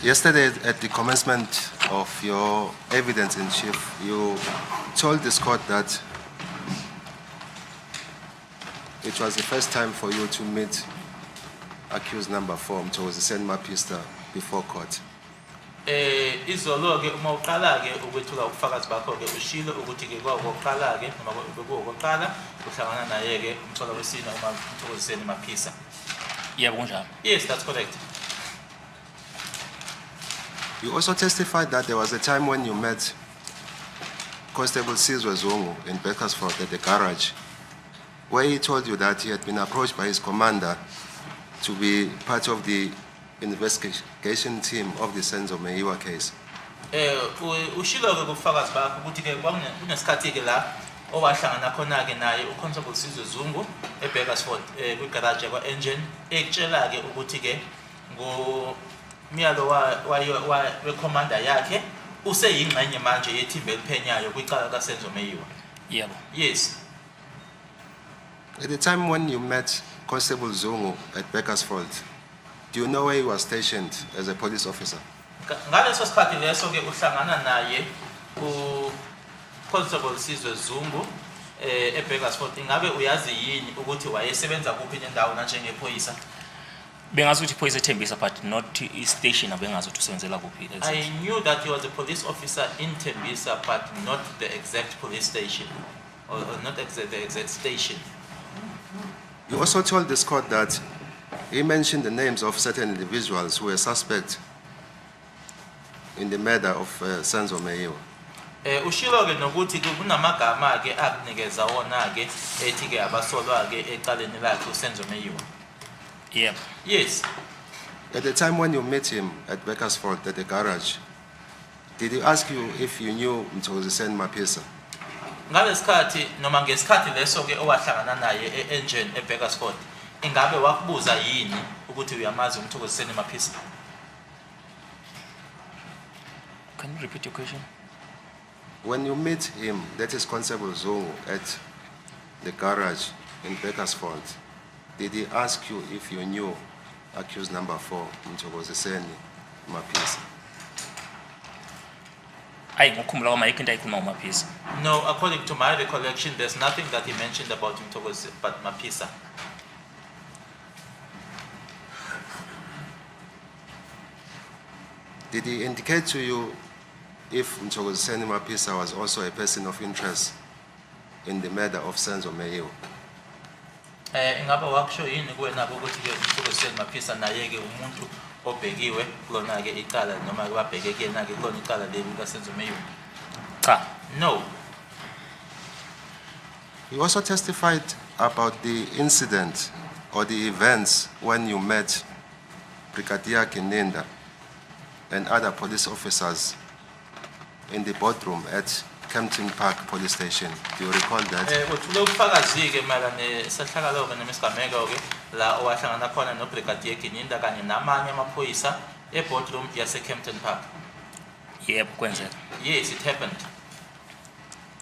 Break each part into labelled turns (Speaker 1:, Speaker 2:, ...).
Speaker 1: Yesterday, at the commencement of your evidence in chief, you told this court that it was the first time for you to meet accused number 4, Mthokoziseni Mapisa, before court.
Speaker 2: Izolo ke uma uqala ke ukwethula ubufakazi bakho ke ushilo ukuthi ke kwakuqala ke noma bekuqala uhlangana naye ke umthola wesine uma Mthokoziseni Mapisa.
Speaker 3: Yebo kunjalo.
Speaker 2: Yes, that's correct.
Speaker 1: You also testified that there was a time when you met Constable Sizwe Zungu in Bakersford at the garage, where he told you that he had been approached by his commander to be part of the investigation team of the Senzo Meyiwa case.
Speaker 2: Ushilo ke ubufakazi bakho ukuthi ke kunesikhathi ke la owahlangana khona ke naye uConstable Sizwe Zungu eBakersford kwigarage kwa engine ekutshela ke ukuthi ke ngomyalo wa commander yakhe useyingxenye manje yethimba eliphenyayo kwicala kaSenzo Meyiwa.
Speaker 3: Yebo.
Speaker 2: Yes.
Speaker 1: At the time when you met Constable Zungu at Bakersford, do you know where he was stationed as a police officer?
Speaker 2: Ngaleso sikhathi leso ke uhlangana naye uConstable Sizwe Zungu eBakersford, ingabe uyazi yini ukuthi wayesebenza kuphi nendawo njengephoyisa?
Speaker 3: Bengazi ukuthi iphoyisa eThembisa but not station abengazi ukuthi usebenzela kuphi.
Speaker 2: I knew that he was a police officer in Tembisa but not the exact police station or not the exact station.
Speaker 1: You also told this court that he mentioned the names of certain individuals who were suspect in the murder of Senzo Meyiwa.
Speaker 2: Ushilo ke nokuthi kunamagama ke akunikeza wona ke ethi ke abasolwa ke ecaleni lakhe uSenzo Meyiwa.
Speaker 3: Yep.
Speaker 2: Yes.
Speaker 1: At the time when you met him at Bakersford at the garage, did he ask you if you knew Mthokoziseni Mapisa?
Speaker 2: Ngalesikhathi noma ngesikhathi leso ke owahlangana naye eengine eBakersford, ingabe wakubuza yini ukuthi uyamazi uMthokoziseni Mapisa?
Speaker 3: Can you repeat your question?
Speaker 1: When you meet him, that is Constable Zungu, at the garage in Bakersford, did he ask you if you knew accused number 4, Mthokoziseni Mapisa?
Speaker 2: No, according to my recollection, there's nothing that he mentioned about Mthokoziseni Mapisa.
Speaker 1: Did he indicate to you if Mthokoziseni Mapisa was also a person of interest in the murder of Senzo Meyiwa?
Speaker 2: Ingaba wakusho yini kuwena ukuthi ke Mthokoziseni Mapisa naye ke umuntu obhekiwe kulona ke icala noma babheke kuyena ke kulona icala leli kaSenzo Meyiwa?
Speaker 3: Cha.
Speaker 2: No.
Speaker 1: You also testified about the incident or the events when you met Brigadier Kininda and other police officers in the boardroom at Kempton Park Police Station. Do you recall that?
Speaker 2: Uthule ubufakazi ke mala nesahlakalo ke nemisigameko ke la owahlangana khona noBrigadier Kininda kanye namanye amaphoyisa eboardroom yase Kempton Park.
Speaker 3: Yebo kwenzeka.
Speaker 2: Yes, it happened.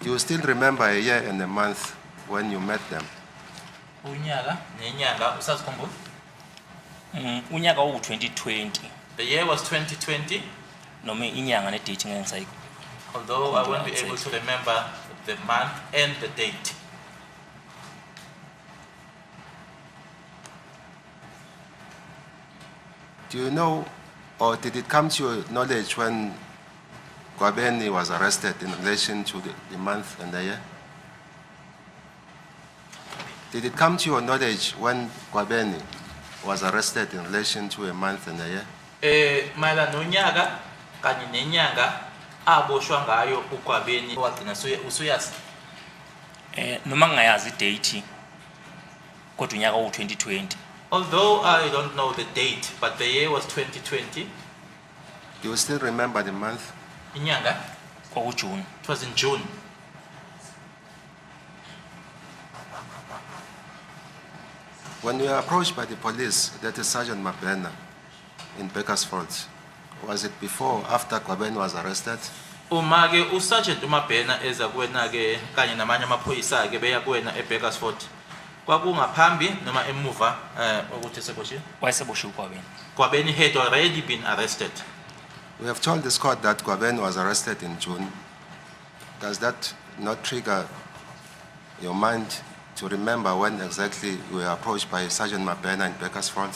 Speaker 1: Do you still remember a year and a month when you met them?
Speaker 2: Unyaka nenyanga usazikhumbula?
Speaker 3: Unyaka u 2020.
Speaker 2: The year was 2020.
Speaker 3: Noma inyanga ne date ngengisayi.
Speaker 2: Although I won't be able to remember the month and the date.
Speaker 1: Do you know, or did it come to your knowledge when Gwabeni was arrested in relation to the month and the year? Did it come to your knowledge when Gwabeni was arrested in relation to a month and a year?
Speaker 2: Mayelana nonyaka kanye nenyanga aboshwa ngayo uGwabeni wagcina usuyazi?
Speaker 3: Noma ngingayazi date kodwa unyaka u 2020.
Speaker 2: Although I don't know the date, but the year was 2020.
Speaker 1: Do you still remember the month?
Speaker 2: Inyanga?
Speaker 3: June.
Speaker 2: It was in June.
Speaker 1: When you were approached by the police, that is Sergeant Mabena in Bakersford, was it before or after Gwabeni was arrested?
Speaker 2: Uma ke uSergeant uMabena eza kuwena ke kanye namanye amaphoyisa ke beya kuwena eBakersford, kwakungaphambi noma emuva ukuthi seboshiwe?
Speaker 3: Wayeseboshiwe Gwabeni.
Speaker 2: Gwabeni had already been arrested.
Speaker 1: We have told this court that Gwaben was arrested in June. Does that not trigger your mind to remember when exactly you were approached by Sergeant Mabena in Bakersfield?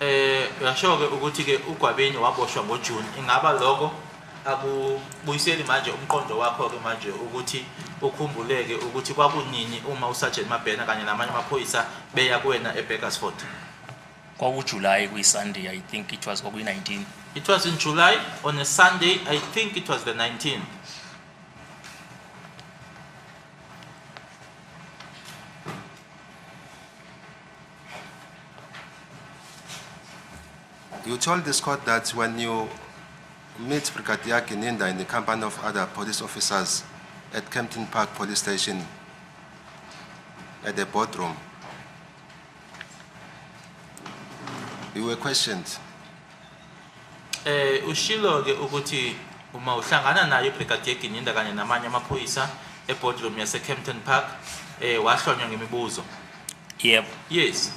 Speaker 2: Uyasho-ke ukuthi-ke uGwabeni waboshwa ngoJune. Ingaba lokho akubuyiseli manje umqondo wakho-ke manje ukuthi ukhumbuleke ukuthi kwakunini uma uSergeant Mabena kanye namanye amaphoyisa beya kuwena eBakersfield?
Speaker 3: KwakuJuly kuyiSunday, I think it was kwakuyi-19.
Speaker 2: It was in July on a Sunday. I think it was the 19th.
Speaker 1: You told this court that when you meet Brigadier Kininda in the company of other police officers at Kempton Park Police Station at the boardroom, you were questioned.
Speaker 2: Ushilo-ke ukuthi uma uhlangana naye uBrigadier Kininda kanye namanye amaphoyisa eboardroom yase Kempton Park wahlonywa ngemibuzo.
Speaker 3: Yep.
Speaker 2: Yes.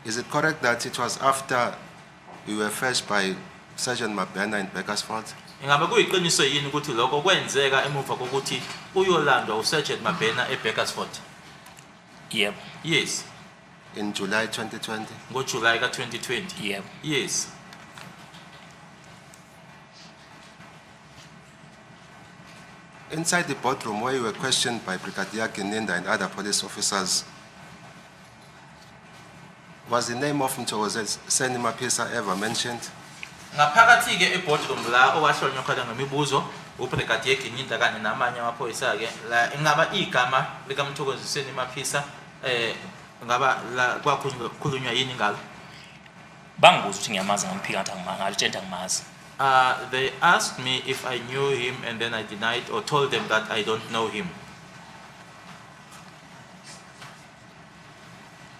Speaker 1: Is it correct that it was after you were fetched by Sergeant Mabena in Bakersfield?
Speaker 2: Ingabe kuyiqiniso yini ukuthi lokho kwenzeka emuva kokuthi uyolandwa uSergeant Mabena eBakersfield?
Speaker 3: Yep.
Speaker 2: Yes.
Speaker 1: In July 2020?
Speaker 2: NgoJuly ka-2020.
Speaker 3: Yep.
Speaker 2: Yes.
Speaker 1: Inside the boardroom where you were questioned by Brigadier Kininda and other police officers, was the name of Mthokoze Mapisa ever mentioned?
Speaker 2: Ngaphakathi-ke eboardroom la owahlonywa khona ngemibuzo uBrigadier Kininda kanye namanye amaphoyisa-ke la ingaba igama likaMthokoziseni Mapisa ngaba la kwakhulunywa yini ngalo?
Speaker 3: Bangibuza ukuthi ngiyamazi ngamphika ngathi ngalitshela ngimazi.
Speaker 2: They asked me if I knew him, and then I denied or told them that I don't know him.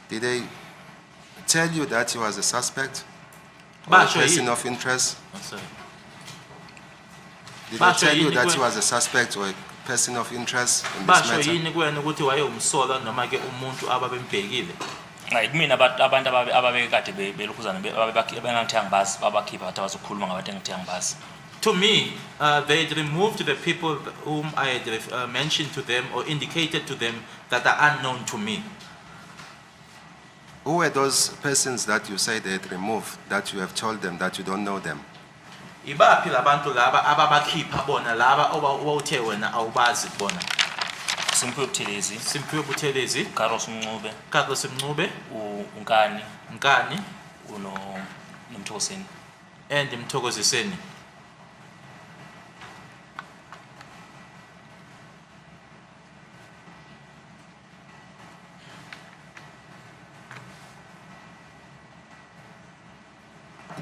Speaker 1: Did they tell you that he was a suspect or a
Speaker 2: Basho
Speaker 1: person
Speaker 2: yini?
Speaker 1: of interest?
Speaker 2: Oh, sorry.
Speaker 1: Did they
Speaker 2: Basho
Speaker 1: tell you
Speaker 2: yini
Speaker 1: that
Speaker 2: kwe-
Speaker 1: he was a suspect or a person of interest in this
Speaker 2: Basho
Speaker 1: matter?
Speaker 2: yini kuwena ukuthi wayewumsola noma ke umuntu ababembhekile?
Speaker 3: Hayi kumina abantu ababekade belokhuzana bengathi angibazi babakhipha bathi bazokhuluma ngabantu engithi angibazi.
Speaker 2: To me, they had removed the people whom I had mentioned to them or indicated to them that are unknown to me.
Speaker 1: Who were those persons that you say they had removed, that you have told them that you don't know them?
Speaker 2: Ibaphi labantu laba ababakhipha bona laba owawuthe wena awubazi bona?
Speaker 3: Simphiwe Buthelezi,
Speaker 2: Simphiwe Buthelezi,
Speaker 3: Carlos Mncube,
Speaker 2: Carlos Mncube,
Speaker 3: uNkani,
Speaker 2: Nkani,
Speaker 3: noMthokozeni.
Speaker 2: and Mthokoziseni.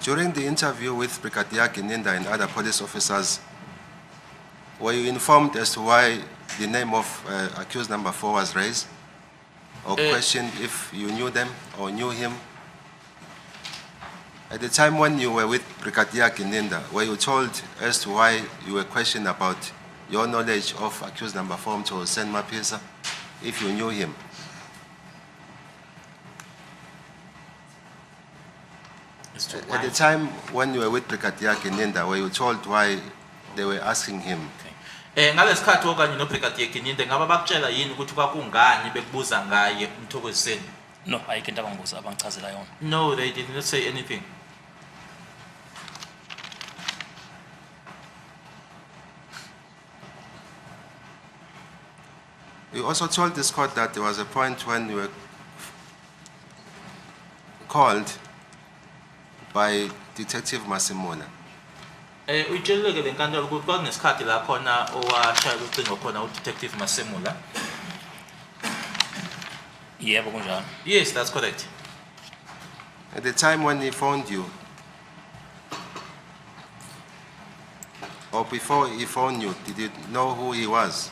Speaker 1: During the interview with Brigadier Kininda and other police officers, were you informed as to why the name of accused number 4 was raised? Or questioned if you knew them or knew him? At the time when you were with Brigadier Kininda, were you told as to why you were questioned about your knowledge of accused number 4 to Sen Mapisa, if you knew him? At the time when you were with Brigadier Kininda, were you told why they were asking him?
Speaker 2: Ngalesikhathi okanye noBrigadier Kininda ngaba bakutshela yini ukuthi kwakungani bekubuza ngaye uMthokoziseni?
Speaker 3: No, ayikho into abangibuza abangichazela yona.
Speaker 2: No, they did not say anything.
Speaker 1: You also told this court that there was a point when you were called by Detective Masimona.
Speaker 2: Uyitsheleke le nkantolo ukuthi kwakunesikhathi la khona owashayela ucingo khona uDetective Masemula.
Speaker 3: Yebo kunjalo.
Speaker 2: Yes, that's correct.
Speaker 1: At the time when he phoned you, or before he phoned you, did you know who he was?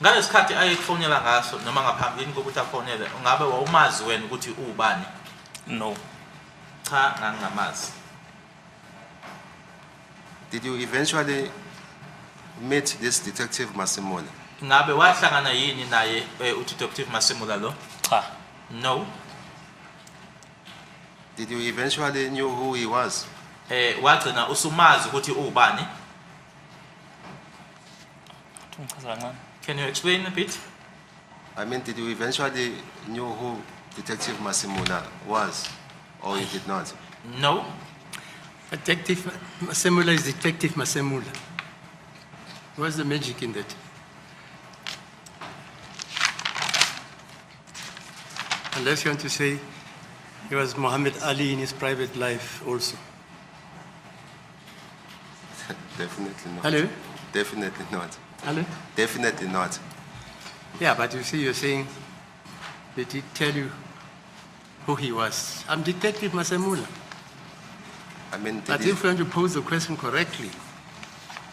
Speaker 2: Ngalesikhathi ayekufonela ngaso noma ngaphambilini kokuthi afonele, ungabe wawumazi wena ukuthi ubani?
Speaker 3: No.
Speaker 2: Cha, ngangamazi.
Speaker 1: Did you eventually meet this Detective Masimona?
Speaker 2: Ngabe wahlangana yini naye uDetective Masemula lo?
Speaker 3: Cha.
Speaker 2: No.
Speaker 1: Did you eventually knew who he was?
Speaker 2: wagcina usumazi ukuthi ubani.
Speaker 3: Ungichazela kancane.
Speaker 2: Can you explain a bit?
Speaker 1: I mean, did you eventually knew who Detective Masimula was, or you did not?
Speaker 2: No.
Speaker 4: Detective Masemula is Detective Masemula. What's the magic in that? Unless you want to say he was Muhammad Ali in his private life also.
Speaker 1: Definitely not.
Speaker 4: Hello?
Speaker 1: Definitely not.
Speaker 4: Hello?
Speaker 1: Definitely not.
Speaker 4: Yeah, but you see, you're saying, did he tell you who he was? I'm Detective Masemula.
Speaker 1: I mean, did
Speaker 4: But
Speaker 1: he,
Speaker 4: if you want to pose the question correctly,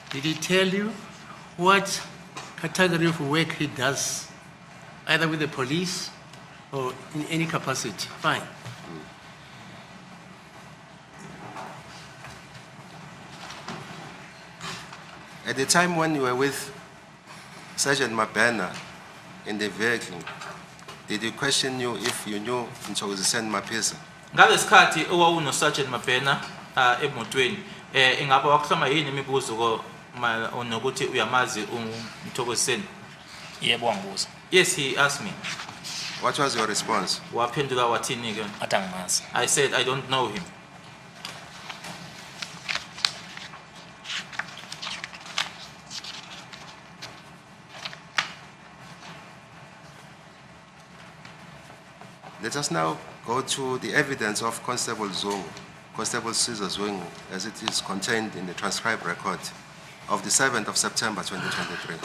Speaker 4: did he tell you what category of work he does, either with the police or in any capacity? Fine.
Speaker 1: at the time when you were with Sergeant Mabena in the vehicle, did he question you if you knew Nthokoziseni Mapisa?
Speaker 2: Ngalesikhathi owawuno Sergeant Mabena emotweni ingaba wakuhloma yini imibuzo ko nokuthi uyamazi uMthokoziseni?
Speaker 3: Yebo wangibuza.
Speaker 2: Yes, he asked me.
Speaker 1: What was your response?
Speaker 2: Waphendula wathini ke?
Speaker 3: Athi angimazi.
Speaker 2: I said I don't know him.
Speaker 1: Let us now go to the evidence of Constable Zungu, Constable Caesar Zungu, as it is contained in the transcribed record of the 7th of September 2023.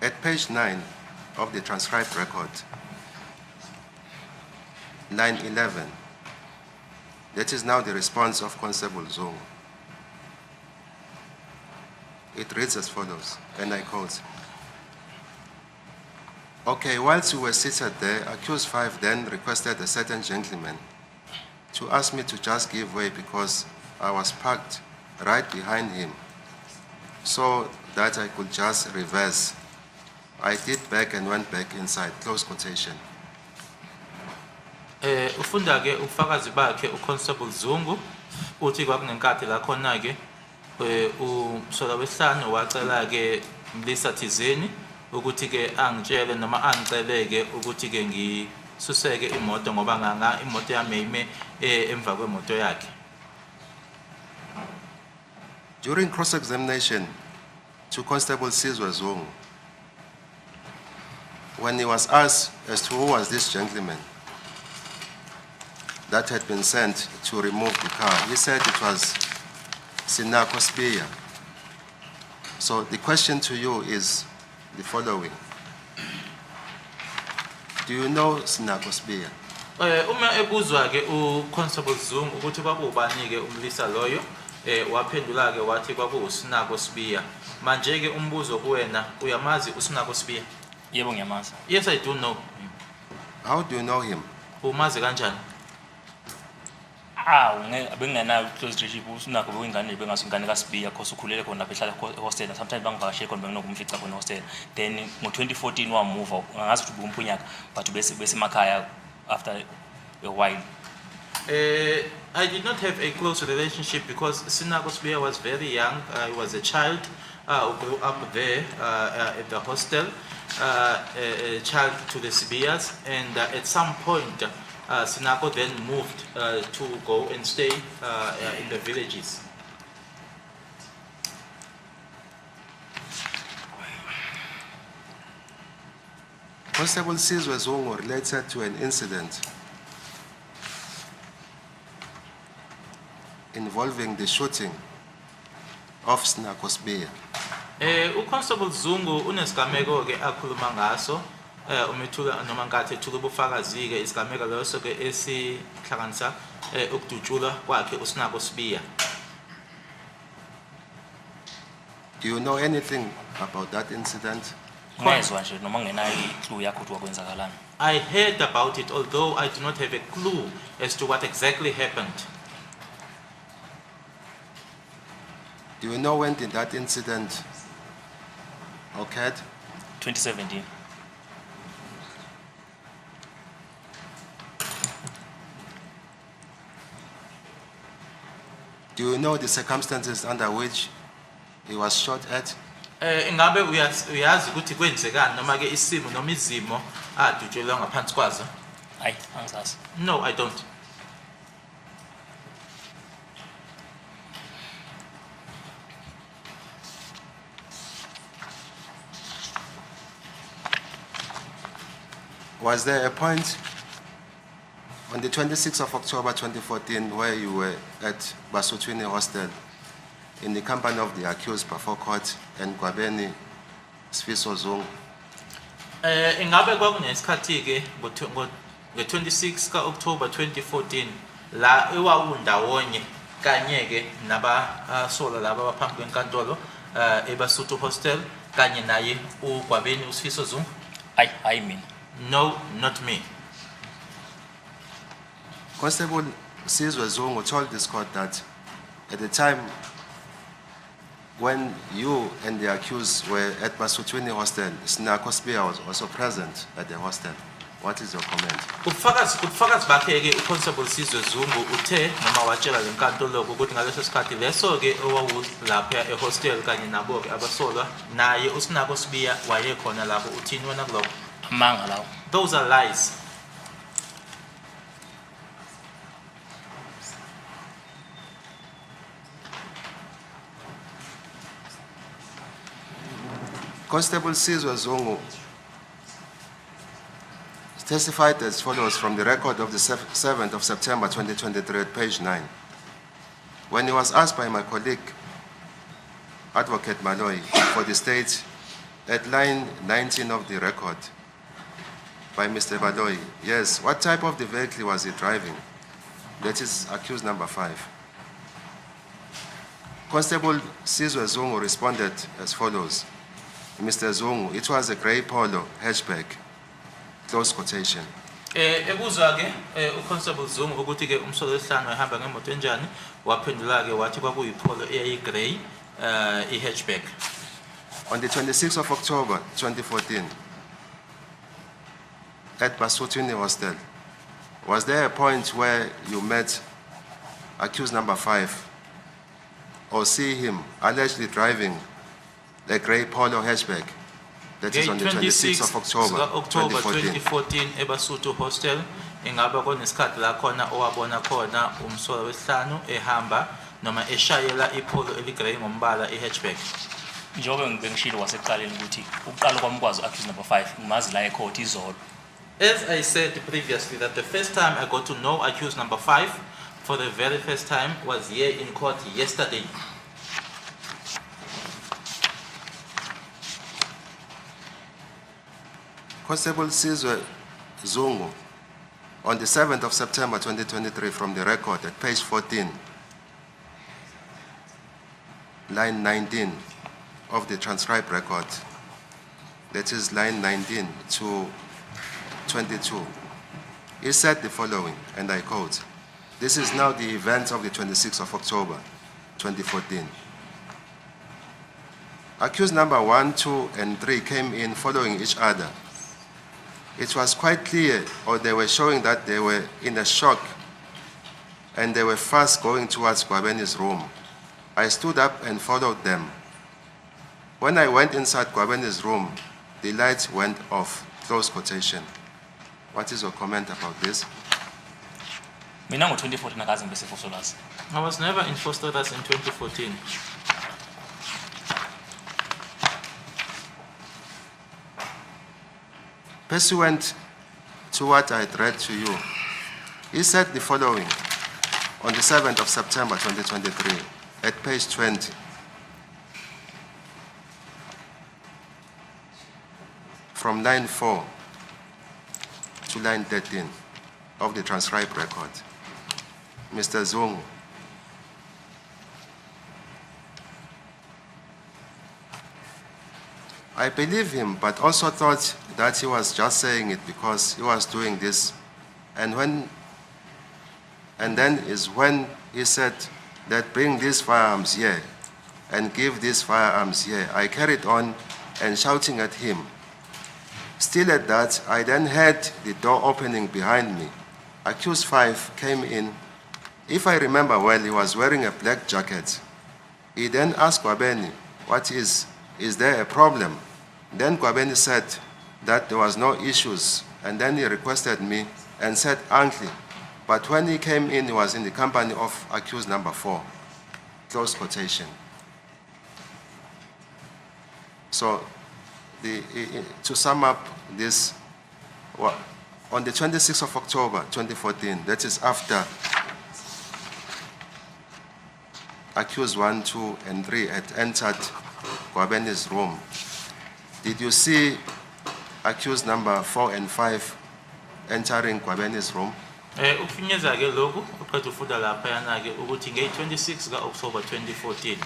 Speaker 1: At page 9 of the transcribed record, line 11, that is now the response of Constable Zungu. It reads as follows, and I quote, "Okay, whilst we were seated there, accused 5 then requested a certain gentleman to ask me to just give way because I was parked right behind him so that I could just reverse. I did back and went back inside," close quotation.
Speaker 2: Ufunda ke ubufakazi bakhe uConstable Zungu uthi kwakunenkathi la khona ke usola wesihlanu wacela ke Mlisa thizeni ukuthi ke angitshele noma angicele ke ukuthi ke ngisuseke imoto ngoba nganga imoto yami ime emva kwemoto yakhe.
Speaker 1: During cross-examination to Constable Sizwe Zungu, when he was asked as to who was this gentleman that had been sent to remove the car, he said it was Sinako Spear. So the question to you is the following. Do you know Sinako Spear?
Speaker 2: Uma ebuzwa ke uConstable Zungu ukuthi kwakubani ke umlisa loyo waphendula ke wathi kwakusinako Spear. Manje ke umbuzo kuwena uyamazi uSinako Spear?
Speaker 3: Yebo ngiyamazi.
Speaker 2: Yes, I do know.
Speaker 1: How do you know him?
Speaker 2: Umazi kanjani?
Speaker 3: Bengenayo close relationship usunako bengane bengasingane kaSibiya because ukhulele khona lapha ehlala ehostel sometimes bangivakashele khona benginokumfica khona hostel then ngo2014 wamove angazi ukuthi ubumpunyaka but bese emakhaya after a while.
Speaker 2: I did not have a close relationship because Sinako Spear was very young. He was a child who grew up there at the hostel, a child to the Spears, and at some point Sinako then moved to go and stay in the villages.
Speaker 1: Constable Sizwe Zungu related to an incident involving the shooting of Sinako Spear.
Speaker 2: uConstable Zungu unesigameko ke akhuluma ngaso umethula noma ngathi ethula ubufakazi ke isigameko leso ke esihlanganisa ukudutshulwa kwakhe uSinako Spear.
Speaker 1: Do you know anything about that incident?
Speaker 3: Ngezwe nje noma ngenayo iclue yakho ukuthi wakwenzakalani.
Speaker 2: I heard about it, although I do not have a clue as to what exactly happened.
Speaker 1: Do you know when did that incident occurred?
Speaker 3: 2017.
Speaker 1: Do you know the circumstances under which he was shot at?
Speaker 2: Ingabe uyazi ukuthi kwenzekani noma ke isimo noma izimo adutshelwe ngaphansi kwazo?
Speaker 3: Hayi, angizazi.
Speaker 2: No, I don't.
Speaker 1: Was there a point on the 26th of October 2014 where you were at Basotwini Hostel in the company of the accused before court and Gwabeni Sifiso Zungu?
Speaker 2: Ingabe kwakunesikhathi ke nge-26 ka-October 2014 la ewawundawonye kanye ke nabasola laba abaphambi kwenkantolo eBasotho Hostel kanye naye uGwabeni uSifiso Zungu?
Speaker 3: Hayi mina.
Speaker 2: No, not me.
Speaker 1: Constable Sizwe Zungu told this court that at the time when you and the accused were at Basotwini Hostel, Sinako Spear was also present at the hostel. What is your comment?
Speaker 2: Ubufakazi bakhe ke uConstable Sizwe Zungu uthe noma watshela lenkantolo ukuthi ngaleso sikhathi leso ke owawulapha ehostel kanye nabo ke abasolwa naye uSinako Spear wayekhona lapho. Uthini wena kuloko?
Speaker 3: Amanga lawo.
Speaker 2: Those are lies.
Speaker 1: Constable Sizwe Zungu testified as follows from the record of the 7th of September 2023 at page 9. When he was asked by my colleague, Advocate Maloi, for the state at line 19 of the record by Mr. Maloi, yes, what type of the vehicle was he driving? That is accused number 5. Constable Sizwe Zungu responded as follows. Mr. Zungu, it was a grey Polo hatchback, close quotation.
Speaker 2: Ebuzwa ke uConstable Zungu ukuthi ke umsolo wesihlanu ehamba ngemoto enjani, waphendula ke wathi kwakuyipolo eyayigrey i-hatchback.
Speaker 1: On the 26th of October 2014, at Basotwini Hostel, was there a point where you met accused number 5 or see him allegedly driving the grey Polo hatchback? That is on the 26th of October 2014.
Speaker 2: eBasotho Hostel ingaba konesikhathi la khona owabona khona umsolo wesihlanu ehamba noma eshayela ipolo eligrey ngombala i-hatchback.
Speaker 3: Njengoba ngibengishilo wasekuqaleni ukuthi ukuqala kwamkwazi accused number 5 ngimazi la ecourt izolo.
Speaker 2: As I said previously, that the first time I got to know accused number 5 for the very first time was here in court yesterday.
Speaker 1: Constable Sizwe Zungu, on the 7th of September 2023 from the record at page 14, line 19 of the transcribed record, that is line 19 to 22, he said the following, and I quote, "This is now the event of the 26th of October 2014. Accused number 1, 2, and 3 came in following each other. It was quite clear, or they were showing that they were in a shock and they were fast going towards Gwabeni's room. I stood up and followed them. When I went inside Gwabeni's room, the lights went off," close quotation. What is your comment about this?
Speaker 3: Mina ngo-2014 akaze ngibe seFosolwazi.
Speaker 2: I was never in Fosterwazi in 2014.
Speaker 1: Pursuant to what I had read to you, he said the following on the 7th of September 2023 at page 20. From line 4 to line 13 of the transcribed record. Mr. Zungu, I believe him, but also thought that he was just saying it because he was doing this. And then is when he said that bring these firearms here and give these firearms here. I carried on and shouting at him. Still at that, I then heard the door opening behind me. Accused 5 came in If I remember well, he was wearing a black jacket. He then asked Kwabeni, is there a problem? Then Kwabeni said that there was no issues, and then he requested me and said, "Uncle." But when he came in, he was in the company of accused number 4, close quotation. So, to sum up this, on the 26th of October 2014, that is after accused 1, 2, and 3 had entered Kwabeni's room, did you see accused number 4 and 5 entering Kwabeni's room?
Speaker 2: Ukufinyeza ke lokhu uqeda ufunda lapha yana ke ukuthi nge-26 ka-October 2014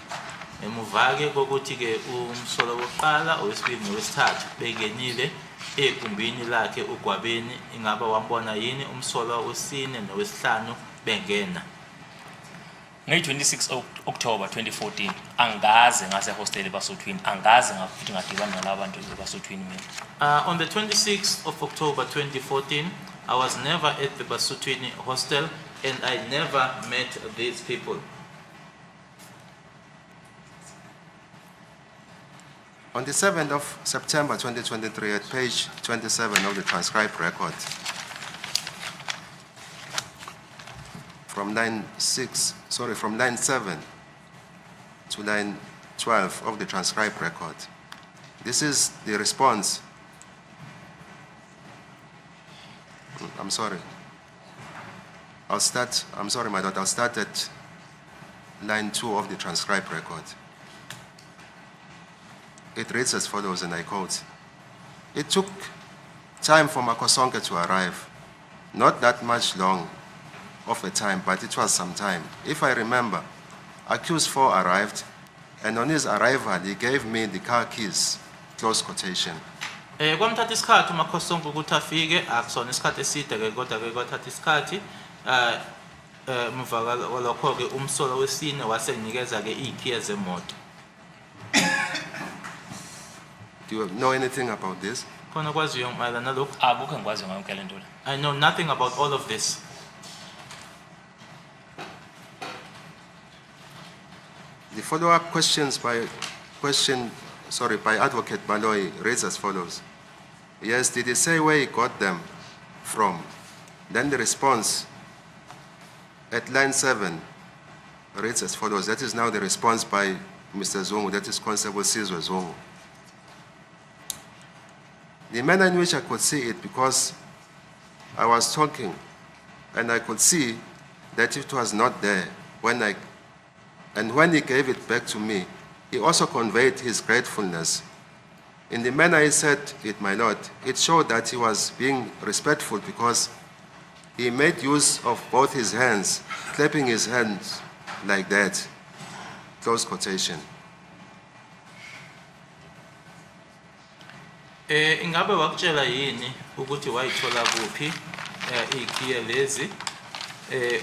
Speaker 2: emuva ke kokuthi ke umsolo wokuqala owesibili nowesithathu bengenile egumbini lakhe uGwabeni, ingaba wambona yini umsolo wesine nowesihlanu bengena?
Speaker 3: Nge-26 October 2014 angaze ngase hostel eBasothwini, angaze ngafuthi ngadibana nalabantu eBasothwini mina.
Speaker 2: On the 26th of October 2014, I was never at the Basotwini hostel and I never met these people.
Speaker 1: On the 7th of September 2023, at page 27 of the transcribed record, from line 7 to line 12 of the transcribed record, this is the response. I'm sorry, my daughter, I'll start at line 2 of the transcribed record. It reads as follows, and I quote, "It took time for Makosonke to arrive. Not that much long of a time, but it was some time. If I remember, accused 4 arrived, and on his arrival, he gave me the car keys," close quotation.
Speaker 2: Kwamthatha isikhathi uMakhosonke ukuthi afike, akusona isikhathi eside ke kodwa ke kwathatha isikhathi. Emva kwalokho ke umsolo wesine wasenikeza ke ikhiye zemoto.
Speaker 1: Do you know anything about this?
Speaker 2: Khona kwaziyo mayelana nalokho?
Speaker 3: Akukho engikwaziyo ngayo yonke le nto le.
Speaker 2: I know nothing about all of this.
Speaker 1: The follow-up questions by Advocate Baloyi reads as follows. Yes, did he say where he got them from? Then the response at line 7 reads as follows. That is now the response by Mr. Zungu, that is Constable Sizwe Zungu. The manner in which I could see it, because I was talking and I could see that it was not there when he gave it back to me, he also conveyed his gratefulness. In the manner he said it, my lord, it showed that he was being respectful because he made use of both his hands, clapping his hands like that, close quotation.
Speaker 2: Ingabe wakutshela yini ukuthi wayithola kuphi ikhiye lezi?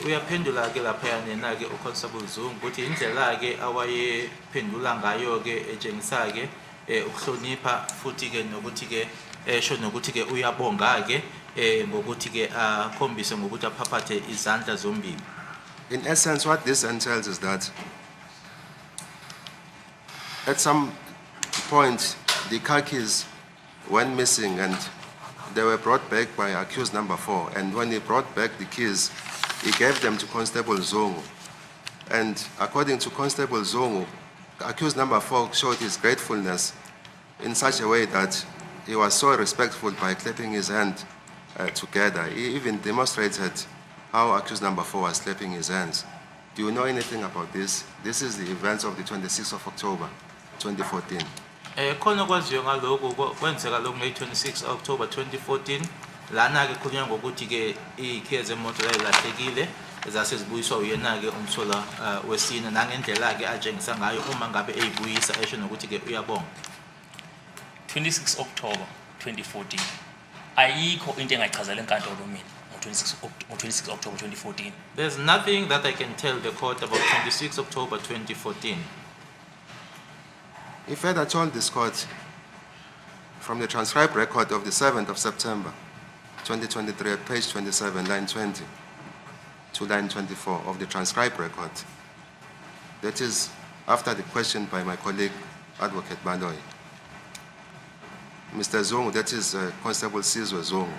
Speaker 2: Uyaphendula ke lapha yana ke uConstable Zungu ukuthi indlela ke awayephendula ngayo ke etshengisa ke ukuhlonipha futhi ke nokuthi ke esho nokuthi ke uyabonga ke ngokuthi ke akhombise ngokuthi aphaphathe izandla zombili.
Speaker 1: In essence, what this entails is that at some point the car keys went missing and they were brought back by accused number 4. And when he brought back the keys, he gave them to Constable Zungu. And according to Constable Zungu, accused number 4 showed his gratefulness in such a way that he was so respectful by clapping his hand together. He even demonstrated how accused number 4 was clapping his hands. Do you know anything about this? This is the events of the 26th of October, 2014.
Speaker 2: Khona kwaziyo ngaloko kwenzeka lokho nge-26 October 2014 lana ke khulunywa ngokuthi ke ikhiye zemoto layilahlekile ezase zibuyiswa uyena ke umsola wesine nangendlela ke atshengisa ngayo uma ngabe eyibuyisa esho nokuthi ke uyabonga.
Speaker 3: 26 October 2014 ayikho into engayichazela enkantolo mina ngo-26 October 2014.
Speaker 2: There's nothing that I can tell the court about 26 October 2014.
Speaker 1: He further told this court from the transcribed record of the 7th of September 2023 at page 27, line 20. to line 24 of the transcribed record. That is after the question by my colleague, Advocate Baloy. Mr. Zongu, that is Constable Sizwe Zongu.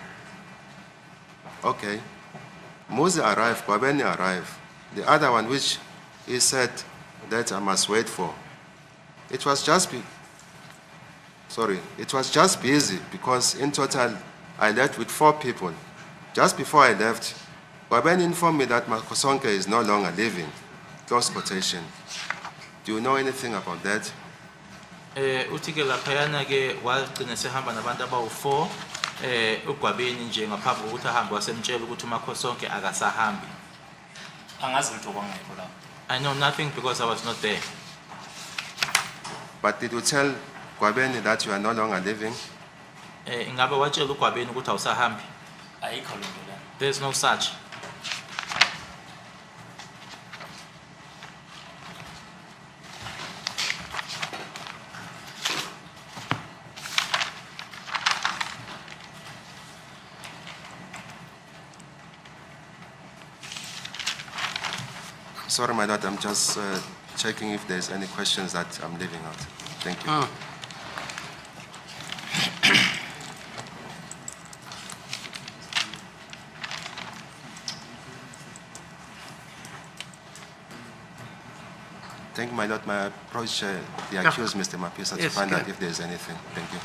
Speaker 1: Okay. Muzi arrived, Kwabeni arrived. The other one, which he said that I must wait for, it was just busy because in total I left with 4 people. Just before I left, Kwabeni informed me that Makosonke is no longer living. Close quotation. Do you know anything about that?
Speaker 2: Uthi ke laphayana ke wagcina sehamba nabantu abawu4 uGwabeni nje ngaphambi kokuthi ahambe wasemtshela ukuthi uMakhosonke akasahambi.
Speaker 3: Angazi lutho kwangekho lapho.
Speaker 2: I know nothing because I was not there.
Speaker 1: But did you tell Kwabeni that you are no longer living?
Speaker 2: Ingabe watshela uGwabeni ukuthi awusahambi?
Speaker 3: Ayikho lento lana.
Speaker 2: There's no such.
Speaker 1: Sorry, my lord, I'm just checking if there's any questions that I'm leaving out. Thank you. Thank you, my lord. May I approach the accused, Mr. Mapisa, to
Speaker 4: Yes,
Speaker 1: find out
Speaker 4: yeah.
Speaker 1: if there's anything. Thank you.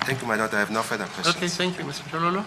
Speaker 1: Thank you, my lord. I have no further questions.
Speaker 4: Okay, thank you, Mr. Chololo.